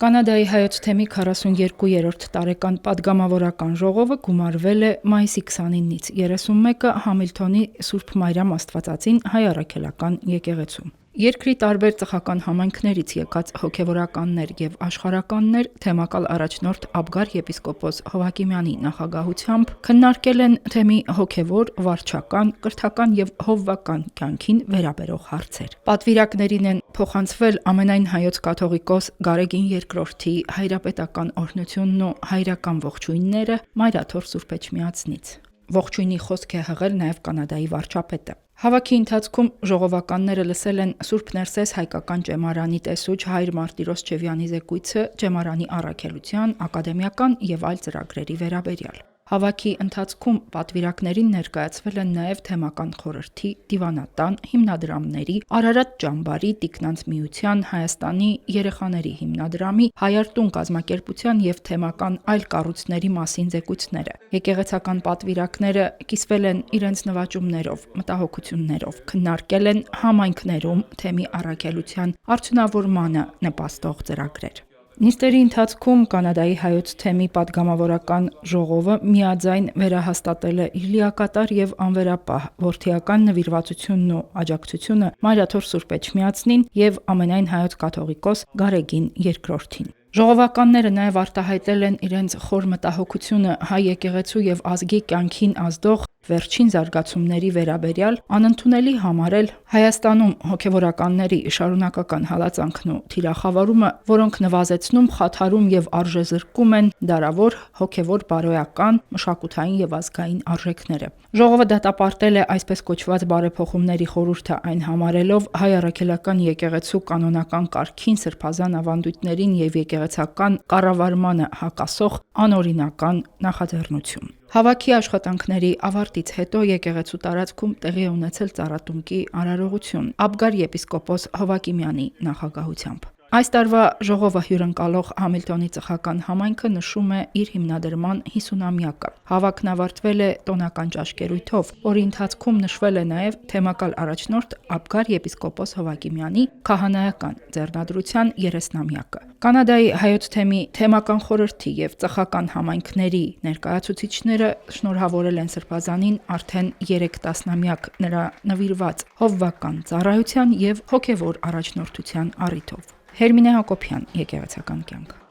Կանադայի հայոց թեմի 42-րդ տարեկան պատգամավորական ժողովը գումարվել է մայիսի 29-ից 31-ը Համիլթոնի Սուրբ Մարիամ Աստվածածին հայ առաքելական եկեղեցում։ Երկրի տարբեր ծխական համայնքներից եկած հոգևորականներ եւ աշխարհականներ թեմակալ առաջնորդ Աբգար եպիսկոպոս Հովակիմյանի նախագահությամբ քննարկել են թեմի հոգևոր, վարչական, կրթական եւ հովվական կյանքին վերաբերող հարցեր։ Պատվիրակներին են փոխանցվել ամենայն հայոց կաթողիկոս Գարեգին II-ի հայրապետական օրհնությունն ու հայրական ողջույնները Մայրաթոր Սուրբ Էջմիածնից։ Ողջույնի խոսք է հղել նաև Կանադայի վարչապետը։ Հավաքի ընթացքում ժողովականները լսել են Սուրբ Ներսես հայկական ճեմարանի տեսուչ Հայր Մարտիրոս Չևյանի զեկույցը ճեմարանի առաքելության, ակադեմիական եւ այլ ծրագրերի վերաբերյալ։ Հավաքի ընթացքում պատվիրակներին ներկայացվել են նաև թեմական խորհրդի, դիվանատան, հիմնադրամների, Արարատ ճամբարի, Տիկնանց միության, Հայաստանի երեխաների հիմնադրամի, Հայարտուն կազմակերպության եւ թեմական այլ կառույցների մասին զեկույցները։ Եկեղեցական պատվիրակները կիսվել են իրենց նվաճումներով, մտահոգություններով, քննարկել են համայնքներում թեմի առաքելության արդյունավորմանը նպաստող ծրագրեր։ Նիստերի ընթացքում Կանադայի հայոց թեմի պատգամավորական ժողովը միաձայն վերահաստատել է իր լիակատար եւ անվերապահ որդիական նվիրվածությունն ու աջակցությունը Մայրաթոր Սուրբ Էջմիածնին եւ ամենայն հայոց կաթողիկոս Գարեգին II-ին։ Ժողովականները նաև արտահայտել են իրենց խոր մտահոգությունը հայ եկեղեցու եւ ազգի կյանքին ազդող վերջին զարգացումների վերաբերյալ, անընդունելի համարել Հայաստանում հոգևորականների շարունակական հալածանքն ու թիրախավարումը, որոնք նվազեցնում, խաթարում եւ արժեզրկում են դարավոր հոգևոր բարոյական, մշակութային եւ ազգային արժեքները։ Ժողովը դատապարտել է այսպես կոչված բարեփոխումների խորհուրդը, այն համարելով հայ առաքելական եկեղեցու կանոնական կարգին, սրբազան ավանդույթներին եւ եկեղեցական կառավարմանը հակասող անօրինական նախաձեռնություն։ Հավաքի աշխատանքների ավարտից հետո եկեղեցու տարածքում տեղի է ունեցել ծառատունկի արարողություն Աբգար եպիսկոպոս Հովակիմյանի նախագահությամբ։ Այս տարվա ժողովը հյուրընկալող Համիլթոնի ծխական համայնքը նշում է իր հիմնադրման 50-ամյակը։ Հավաքն ավարտվել է տոնական ճաշկերույթով, որի ընթացքում նշվել է նաև թեմակալ առաջնորդ Աբգար եպիսկոպոս Հովակիմյանի քահանայական ձեռնադրության 30-ամյակը։ Կանադայի հայոց թեմի թեմական խորհրդի եւ ծխական համայնքների ներկայացուցիչները շնորհավորել են Սրբազանին արդեն 3 տասնամյակ նրա նվիրված հովվական ծառայության եւ հոգեվոր առաջնորդության առիթով։ Հերմինե Հակոբյան, եկեղեցական կյանք։